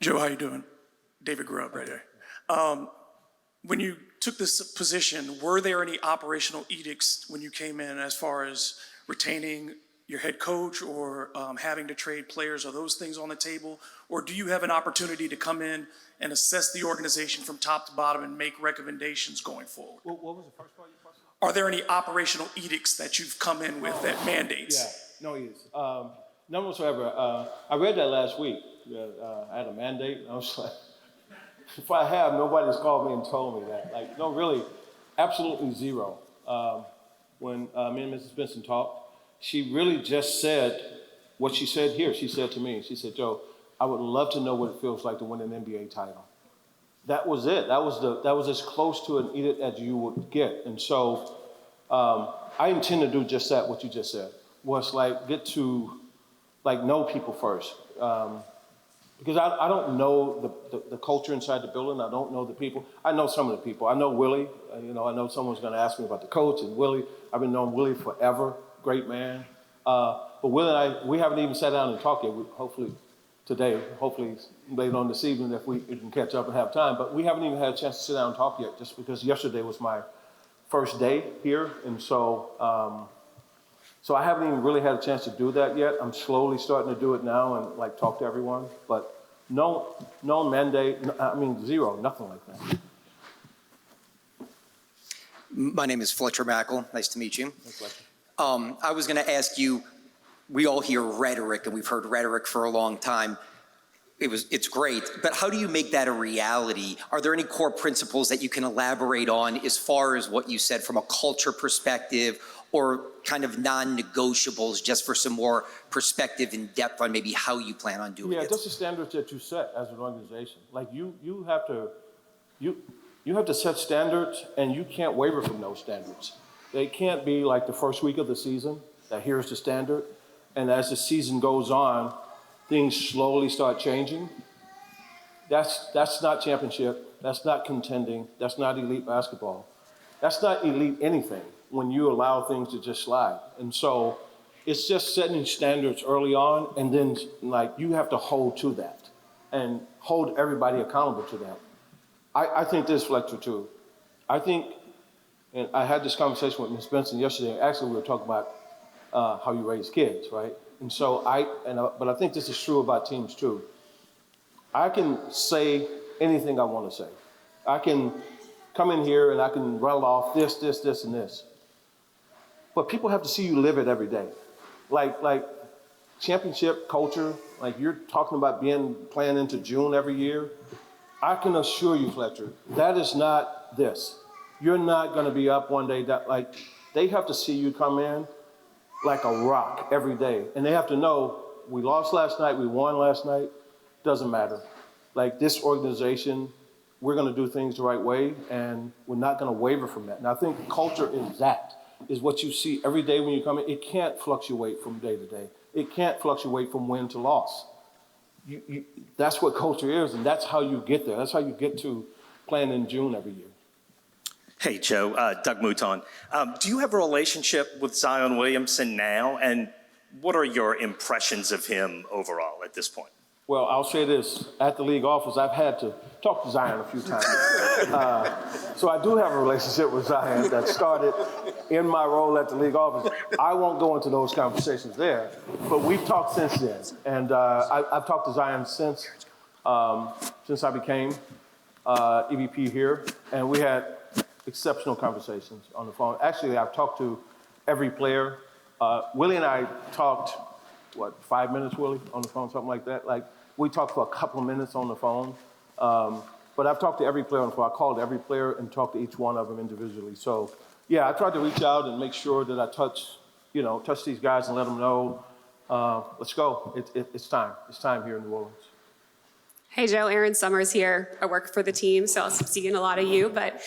Joe, how you doing? David Grubb right there. When you took this position, were there any operational edicts when you came in as far as retaining your head coach or having to trade players? Are those things on the table? Or do you have an opportunity to come in and assess the organization from top to bottom and make recommendations going forward? What was the first part of your question? Are there any operational edicts that you've come in with that mandates? Yeah, no edicts. None whatsoever. I read that last week. I had a mandate. And I was like, if I have, nobody's called me and told me that. Like, no, really, absolutely zero. When me and Mrs. Benson talked, she really just said what she said here. She said to me, she said, Joe, I would love to know what it feels like to win an NBA title. That was it. That was as close to an edict as you would get. And so I intend to do just that, what you just said, was like get to like know people first. Because I don't know the culture inside the building. I don't know the people. I know some of the people. I know Willie. I know someone's going to ask me about the coach and Willie. I've been knowing Willie forever. Great man. But Willie and I, we haven't even sat down and talked yet. Hopefully today, hopefully later on this evening, if we can catch up and have time. But we haven't even had a chance to sit down and talk yet, just because yesterday was my first day here, and so so I haven't even really had a chance to do that yet. I'm slowly starting to do it now and like talk to everyone. But no mandate. I mean, zero, nothing like that. My name is Fletcher Mackle. Nice to meet you. I was going to ask you, we all hear rhetoric, and we've heard rhetoric for a long time. It's great, but how do you make that a reality? Are there any core principles that you can elaborate on as far as what you said from a culture perspective, or kind of non-negotiables, just for some more perspective and depth on maybe how you plan on doing it? Yeah, just the standards that you set as an organization. Like you have to set standards, and you can't waver from those standards. They can't be like the first week of the season, that here's the standard, and as the season goes on, things slowly start changing. That's not championship. That's not contending. That's not elite basketball. That's not elite anything when you allow things to just slide. And so it's just setting standards early on, and then like you have to hold to that and hold everybody accountable to that. I think this, Fletcher, too. I think, and I had this conversation with Ms. Benson yesterday. Actually, we were talking about how you raise kids, right? And so but I think this is true about teams too. I can say anything I want to say. I can come in here and I can rattle off this, and this. But people have to see you live it every day. Like championship culture, like you're talking about playing into June every year. I can assure you, Fletcher, that is not this. You're not going to be up one day. Like they have to see you come in like a rock every day. And they have to know, we lost last night, we won last night, doesn't matter. Like this organization, we're gonna do things the right way, and we're not gonna waver from that. And I think culture is what you see every day when you come in. It can't fluctuate from day to day. It can't fluctuate from win to loss. That's what culture is, and that's how you get there. That's how you get to playing in June every year. Hey, Joe, Doug Mouton. Do you have a relationship with Zion Williamson now? And what are your impressions of him overall at this point? Well, I'll say this. At the league office, I've had to talk to Zion a few times. So I do have a relationship with Zion that started in my role at the league office. I won't go into those conversations there, but we've talked since then. And I've talked to Zion since I became EVP here, and we had exceptional conversations on the phone. Actually, I've talked to every player. Willie and I talked, 5 minutes, Willie, on the phone, something like that. Like, we talked for a couple of minutes on the phone. But I've talked to every player on the phone. I called every player and talked to each one of them individually. So, yeah, I tried to reach out and make sure that I touch these guys and let them know, let's go. It's time. It's time here in New Orleans. Hey, Joe, Aaron Summers here. I work for the team, so I'll be seeing a lot of you, but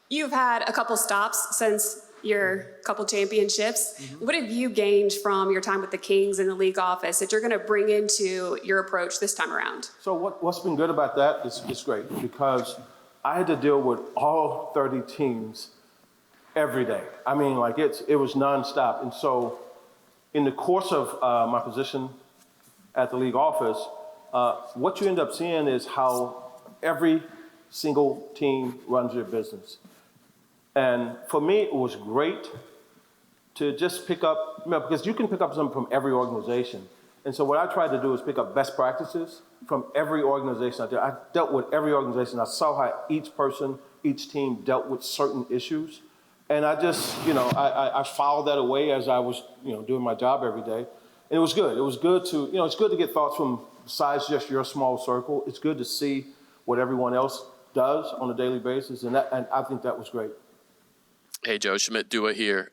you've had a couple stops since your couple championships. Mm-hmm. What have you gained from your time with the Kings in the league office that you're going to bring into your approach this time around? So what's been good about that is it's great, because I had to deal with all 30 teams every day. I mean, like it was nonstop. And so in the course of my position at the league office, what you end up seeing is how every single team runs their business. And for me, it was great to just pick up, because you can pick up something from every organization. And so what I tried to do is pick up best practices from every organization out there. I dealt with every organization. I saw how each person, each team dealt with certain issues. And I just, I filed that away as I was, doing my job every day. And it was good. It was good to, it's good to get thoughts from besides just your small circle. It's good to see what everyone else does on a daily basis. And I think that was great. Hey, Joe, Shamit Dua here.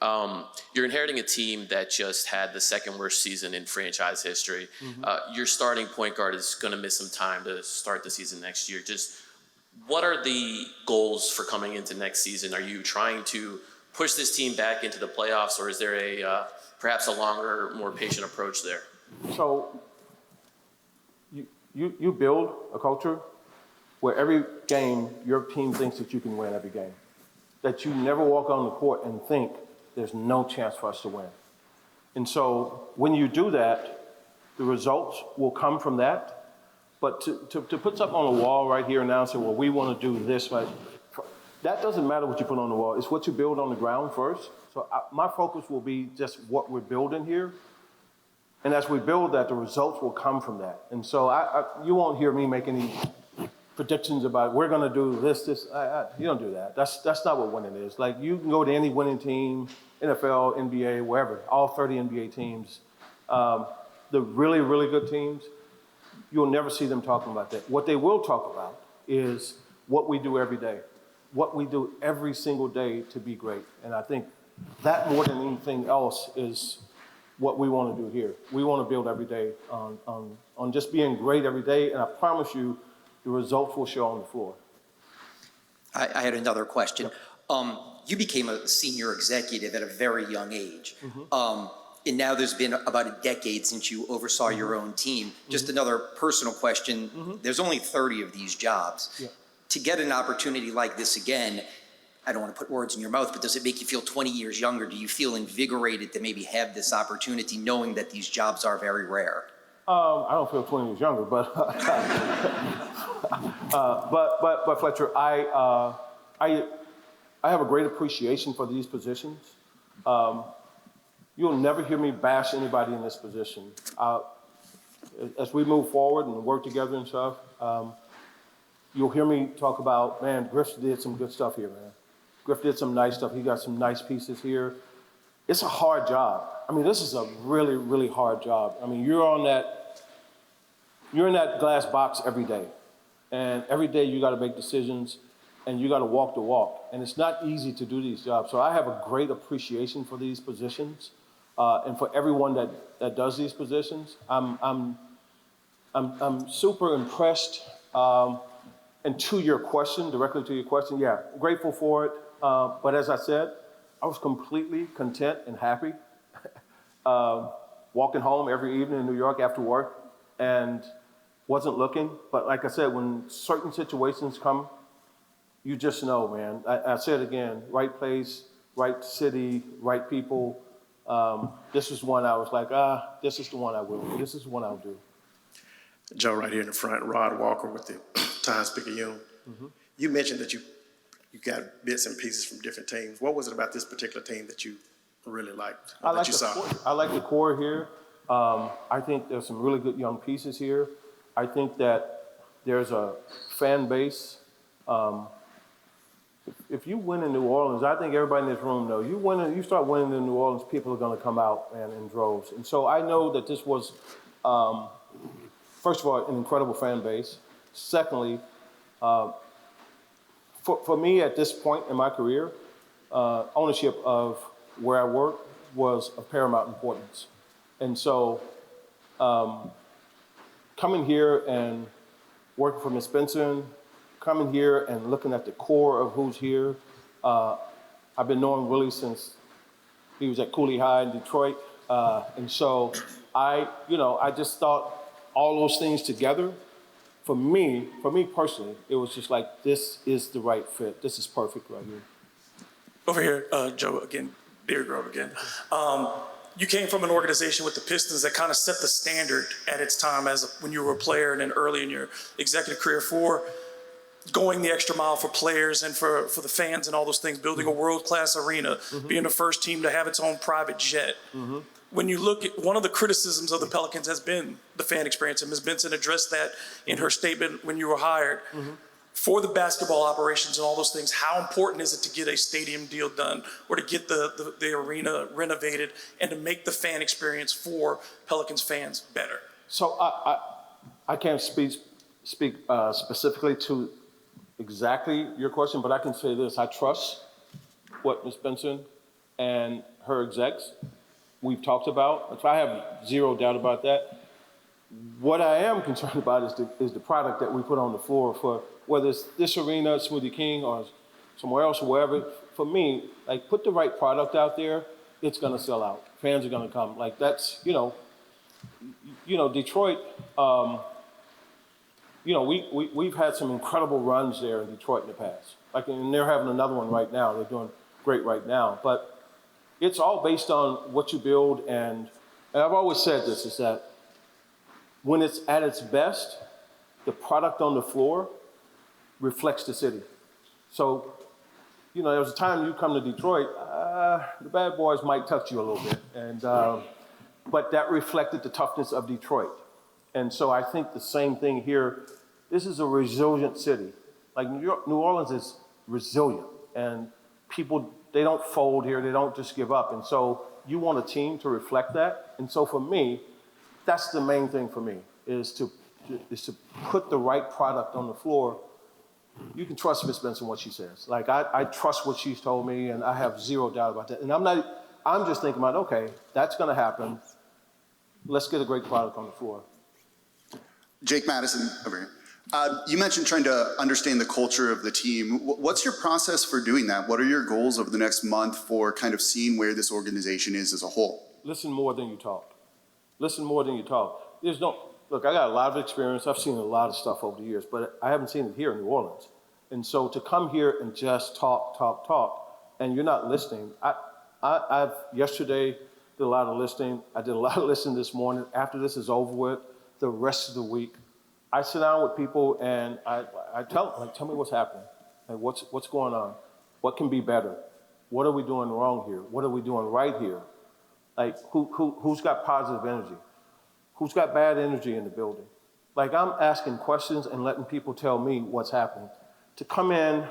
You're inheriting a team that just had the second worst season in franchise history. Your starting point guard is going to miss some time to start the season next year. Just what are the goals for coming into next season? Are you trying to push this team back into the playoffs, or is there perhaps a longer, more patient approach there? So you build a culture where every game your team thinks that you can win every game. That you never walk on the court and think there's no chance for us to win. And so when you do that, the results will come from that. But to put something on the wall right here and now and say, well, we want to do this, right? That doesn't matter what you put on the wall. It's what you build on the ground first. So my focus will be just what we're building here. And as we build that, the results will come from that. And so you won't hear me make any predictions about we're going to do this. You don't do that. That's not what winning is. Like, you can go to any winning team, NFL, NBA, wherever, all 30 NBA teams. The really, really good teams, you'll never see them talking about that. What they will talk about is what we do every day, what we do every single day to be great. And I think that more than anything else is what we want to do here. We want to build every day on just being great every day. And I promise you, the results will show on the floor. I had another question. You became a senior executive at a very young age. And now there's been about a decade since you oversaw your own team. Just another personal question. There's only 30 of these jobs. Yeah. To get an opportunity like this again, I don't want to put words in your mouth, but does it make you feel 20 years younger? Do you feel invigorated to maybe have this opportunity knowing that these jobs are very rare? I don't feel 20 years younger, but but Fletcher, I have a great appreciation for these positions. You'll never hear me bash anybody in this position. As we move forward and work together and stuff, you'll hear me talk about, man, Griff did some good stuff here, man. Griff did some nice stuff. He got some nice pieces here. It's a hard job. I mean, this is a really, really hard job. I mean, you're in that glass box every day. And every day you got to make decisions and you got to walk the walk. And it's not easy to do these jobs. So I have a great appreciation for these positions and for everyone that does these positions. I'm super impressed. And to your question, directly to your question, yeah, grateful for it. But as I said, I was completely content and happy walking home every evening in New York after work and wasn't looking. But like I said, when certain situations come, you just know, man. I said again, right place, right city, right people. This is one I was like, this is the one I will do. This is the one I'll do. Joe, right here in the front, Rod Walker with the Times-Picayune. You mentioned that you got bits and pieces from different teams. What was it about this particular team that you really liked, or that you saw? I like the core here. I think there's some really good young pieces here. I think that there's a fan base. If you win in New Orleans, I think everybody in this room knows, you start winning in New Orleans, people are going to come out in droves. And so I know that this was, first of all, an incredible fan base. Secondly, for me at this point in my career, ownership of where I work was of paramount importance. And so coming here and working for Ms. Benson, coming here and looking at the core of who's here, I've been knowing Willie since he was at Cooley High in Detroit. And so I just thought all those things together, for me personally, it was just like, this is the right fit. This is perfect right here. Over here, Joe, again, Beer Grove again. you came from an organization with the Pistons that kind of set the standard at its time when you were a player and then early in your executive career for going the extra mile for players and for the fans and all those things, building a world-class arena, being the first team to have its own private jet. When you look at one of the criticisms of the Pelicans has been the fan experience, and Ms. Benson addressed that in her statement when you were hired. For the basketball operations and all those things, how important is it to get a stadium deal done or to get the arena renovated and to make the fan experience for Pelicans fans better? So I can't speak specifically to exactly your question, but I can say this. I trust what Ms. Benson and her execs we've talked about. I have zero doubt about that. What I am concerned about is the product that we put on the floor for whether it's this arena, Smoothie King, or somewhere else or wherever. For me, like, put the right product out there, it's gonna sell out. Fans are gonna come. Like, that's, Detroit, we've had some incredible runs there in Detroit in the past. Like, and they're having another one right now. They're doing great right now. But it's all based on what you build, and I've always said this, is that when it's at its best, the product on the floor reflects the city. So, there was a time you come to Detroit, the bad boys might touch you a little bit, and but that reflected the toughness of Detroit. And so I think the same thing here. This is a resilient city. Like New Orleans is resilient, and people, they don't fold here, they don't just give up. And so you want a team to reflect that. And so for me, that's the main thing for me, is to put the right product on the floor. You can trust Ms. Benson what she says. Like, I trust what she's told me, and I have zero doubt about that. And I'm just thinking about, okay, that's gonna happen. Let's get a great product on the floor. Jake Madison over here. You mentioned trying to understand the culture of the team. What's your process for doing that? What are your goals over the next month for kind of seeing where this organization is as a whole? Listen more than you talk. Listen more than you talk. Look, I got a lot of experience. I've seen a lot of stuff over the years, but I haven't seen it here in New Orleans. And so to come here and just talk, and you're not listening. I've yesterday did a lot of listening. I did a lot of listening this morning. After this is over with, the rest of the week, I sit down with people and I tell them, like, tell me what's happening. Like, what's going on? What can be better? What are we doing wrong here? What are we doing right here? Like, who's got positive energy? Who's got bad energy in the building? Like, I'm asking questions and letting people tell me what's happening. To come in,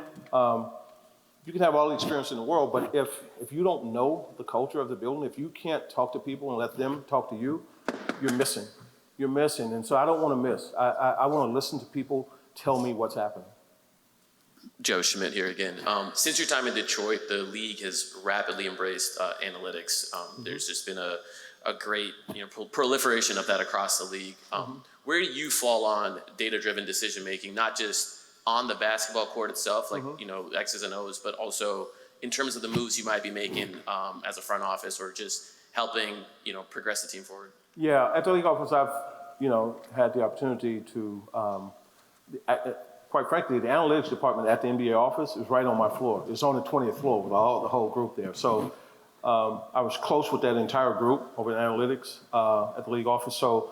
you can have all the experience in the world, but if you don't know the culture of the building, if you can't talk to people and let them talk to you, you're missing. You're missing, and so I don't want to miss. I want to listen to people tell me what's happening. Joe Schmidt here again. Since your time in Detroit, the league has rapidly embraced analytics. There's just been a great proliferation of that across the league. Where do you fall on data-driven decision-making, not just on the basketball court itself, like X's and O's, but also in terms of the moves you might be making as a front office or just helping progress the team forward? Yeah, at the league office, I've had the opportunity to, quite frankly, the analytics department at the NBA office is right on my floor. It's on the 20th floor with the whole group there. So I was close with that entire group over in analytics at the league office. So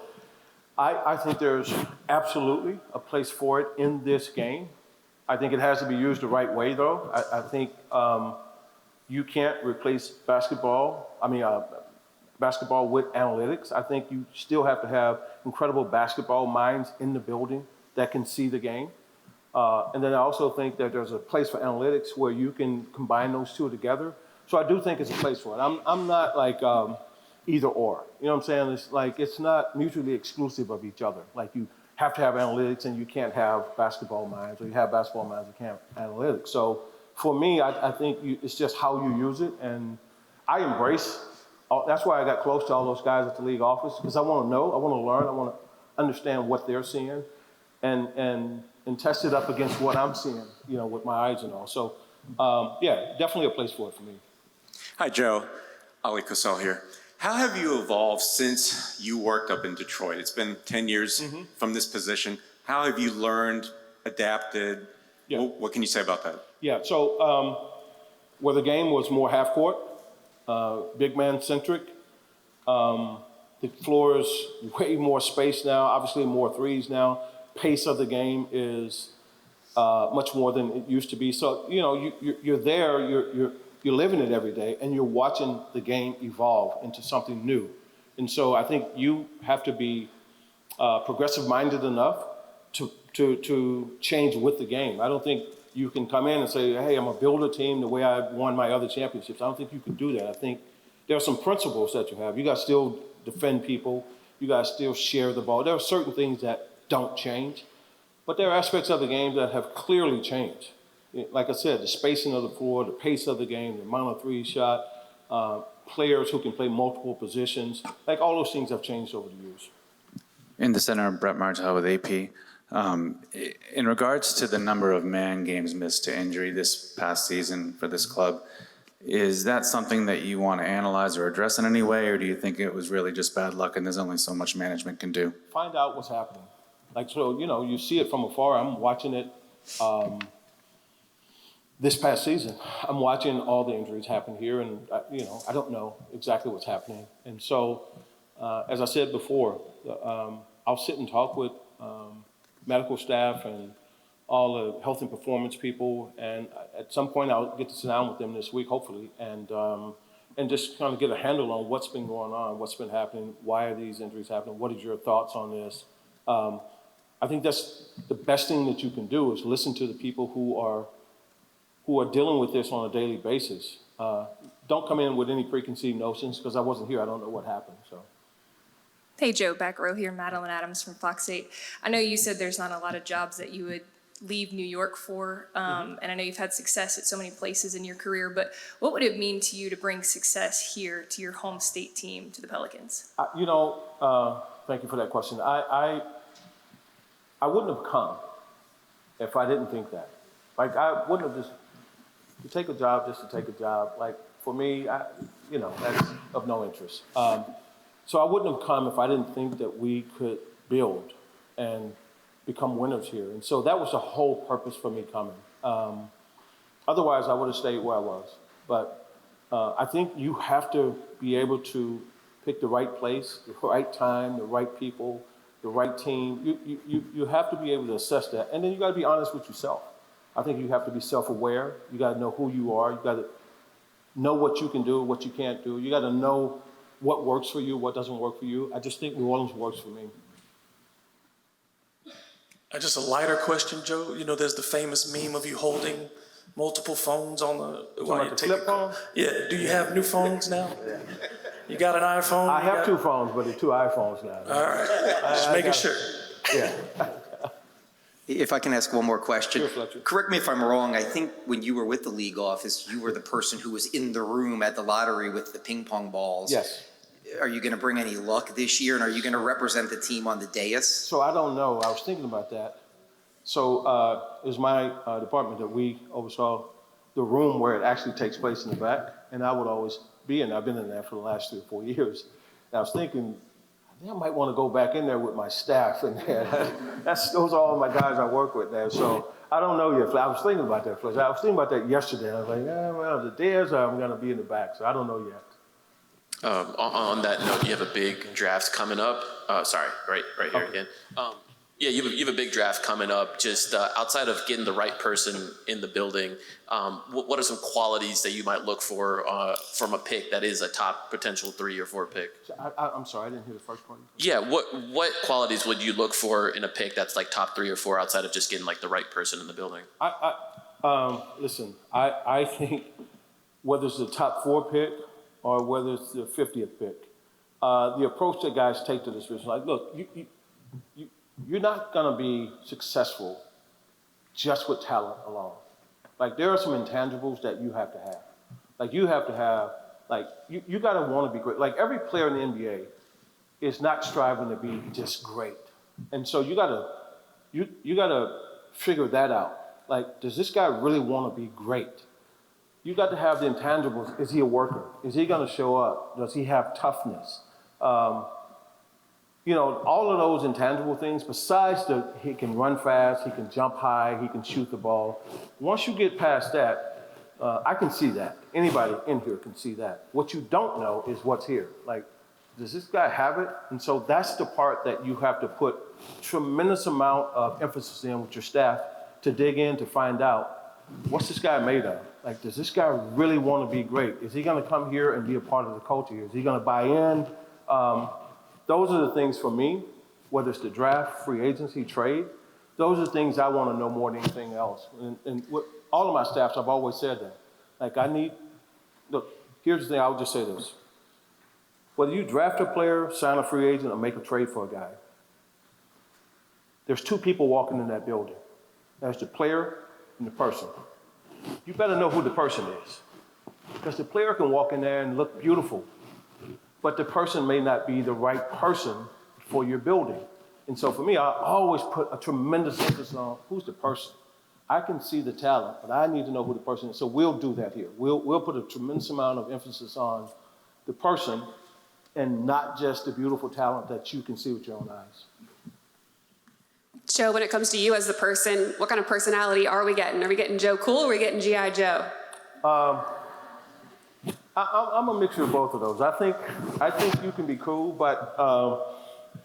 I think there's absolutely a place for it in this game. I think it has to be used the right way, though. I think you can't replace basketball with analytics. I think you still have to have incredible basketball minds in the building that can see the game. And then I also think that there's a place for analytics where you can combine those two together. So I do think it's a place for it. I'm not like either or. You know what I'm saying? It's like, it's not mutually exclusive of each other. Like, you have to have analytics and you can't have basketball minds, or you have basketball minds and can't have analytics. So for me, I think it's just how you use it. And I embrace. That's why I got close to all those guys at the league office, because I want to know, I want to learn, I want to understand what they're seeing, and test it up against what I'm seeing, with my eyes and all. So, yeah, definitely a place for it for me. Hi, Joe. Ali Kosel here. How have you evolved since you worked up in Detroit? It's been 10 years from this position. How have you learned, adapted? Yeah. What can you say about that? Yeah, so where the game was more half court, big man centric, The floor is way more space now, obviously more threes now. Pace of the game is much more than it used to be. So, you're there, you're living it every day, and you're watching the game evolve into something new. And so I think you have to be progressive-minded enough to change with the game. I don't think you can come in and say, hey, I'm going to build a team the way I won my other championships. I don't think you can do that. I think there are some principles that you have. You got to still defend people. You got to still share the ball. There are certain things that don't change, but there are aspects of the game that have clearly changed. Like I said, the spacing of the floor, the pace of the game, the amount of three shot, players who can play multiple positions, like all those things have changed over the years. In the center, Brett Martell with AP. In regards to the number of man games missed to injury this past season for this club, is that something that you want to analyze or address in any way, or do you think it was really just bad luck and there's only so much management can do? Find out what's happening. You see it from afar. I'm watching it this past season. I'm watching all the injuries happen here, and I don't know exactly what's happening. And so, as I said before, I'll sit and talk with medical staff and all the health and performance people, and at some point I'll get to sit down with them this week, hopefully, and just kind of get a handle on what's been going on, what's been happening, why are these injuries happening, what is your thoughts on this? I think that's the best thing that you can do is listen to the people who are dealing with this on a daily basis. Don't come in with any preconceived notions, because I wasn't here, I don't know what happened, so. Hey, Joe, back row here, Madeline Adams from Fox 8. I know you said there's not a lot of jobs that you would leave New York for, and I know you've had success at so many places in your career, but what would it mean to you to bring success here to your home state team, to the Pelicans? Thank you for that question. I wouldn't have come if I didn't think that. Like, I wouldn't have just, to take a job just to take a job. Like, for me, that's of no interest. So I wouldn't have come if I didn't think that we could build and become winners here. And so that was the whole purpose for me coming. Otherwise, I would have stayed where I was. But I think you have to be able to pick the right place, the right time, the right people, the right team. You have to be able to assess that. And then you got to be honest with yourself. I think you have to be self-aware. You got to know who you are. You got to know what you can do, what you can't do. You got to know what works for you, what doesn't work for you. I just think New Orleans works for me. Just a lighter question, Joe. There's the famous meme of you holding multiple phones on the. Like the flip phone? Yeah. Do you have new phones now? Yeah. You got an iPhone? I have two phones, but they're two iPhones now. All right. Just making sure. Yeah. If I can ask one more question. Sure, Fletcher. Correct me if I'm wrong. I think when you were with the league office, you were the person who was in the room at the lottery with the ping pong balls. Yes. Are you going to bring any luck this year, and are you going to represent the team on the dais? So I don't know. I was thinking about that. So it was my department that we oversaw the room where it actually takes place in the back, and I would always be in there. I've been in there for the last 3 or 4 years. And I was thinking, I think I might want to go back in there with my staff in there. Those are all my guys I work with there. So I don't know yet. I was thinking about that, Fletcher. I was thinking about that yesterday. I was like, well, the dais, I'm going to be in the back. So I don't know yet. On that note, you have a big draft coming up. Sorry, right here again. Yeah, you have a big draft coming up. Just outside of getting the right person in the building, what are some qualities that you might look for from a pick that is a top potential 3 or 4 pick? I'm sorry, I didn't hear the first part. Yeah, what qualities would you look for in a pick that's like top 3 or 4 outside of just getting like the right person in the building? Listen, I think whether it's the top 4 pick or whether it's the 50th pick, the approach that guys take to this is like, look, you're not going to be successful just with talent alone. Like, there are some intangibles that you have to have. Like, you have to have, like, you got to want to be great. Like, every player in the NBA is not striving to be just great. And so you got to figure that out. Like, does this guy really want to be great? You got to have the intangibles. Is he a worker? Is he going to show up? Does he have toughness? All of those intangible things, besides he can run fast, he can jump high, he can shoot the ball. Once you get past that, I can see that. Anybody in here can see that. What you don't know is what's here. Like, does this guy have it? And so that's the part that you have to put tremendous amount of emphasis in with your staff to dig in to find out, what's this guy made of? Like, does this guy really want to be great? Is he going to come here and be a part of the culture here? Is he going to buy in? Those are the things for me, whether it's the draft, free agency, trade. Those are things I want to know more than anything else. And with all of my staffs, I've always said that. Like, look, here's the thing, I'll just say this. Whether you draft a player, sign a free agent, or make a trade for a guy, there's two people walking in that building. There's the player and the person. You better know who the person is. Because the player can walk in there and look beautiful, but the person may not be the right person for your building. And so for me, I always put a tremendous emphasis on who's the person. I can see the talent, but I need to know who the person is. So we'll do that here. We'll put a tremendous amount of emphasis on the person and not just the beautiful talent that you can see with your own eyes. Joe, when it comes to you as the person, what kind of personality are we getting? Are we getting Joe Cool or are we getting G.I. Joe? I'm a mixture of both of those. I think you can be cool, but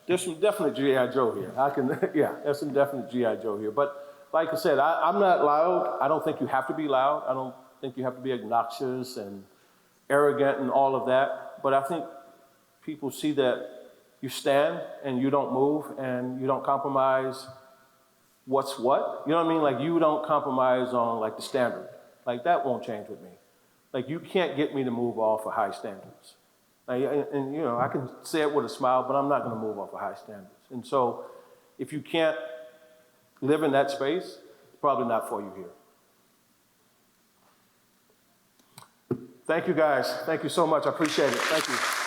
there's some definite G.I. Joe here. There's some definite G.I. Joe here. But like I said, I'm not loud. I don't think you have to be loud. I don't think you have to be obnoxious and arrogant and all of that. But I think people see that you stand and you don't move and you don't compromise what's what. You know what I mean? Like, you don't compromise on, like, the standard. Like, that won't change with me. Like, you can't get me to move off of high standards. Like, and you know, I can say it with a smile, but I'm not going to move off of high standards. And so if you can't live in that space, it's probably not for you here. Thank you, guys. Thank you so much. I appreciate it. Thank you.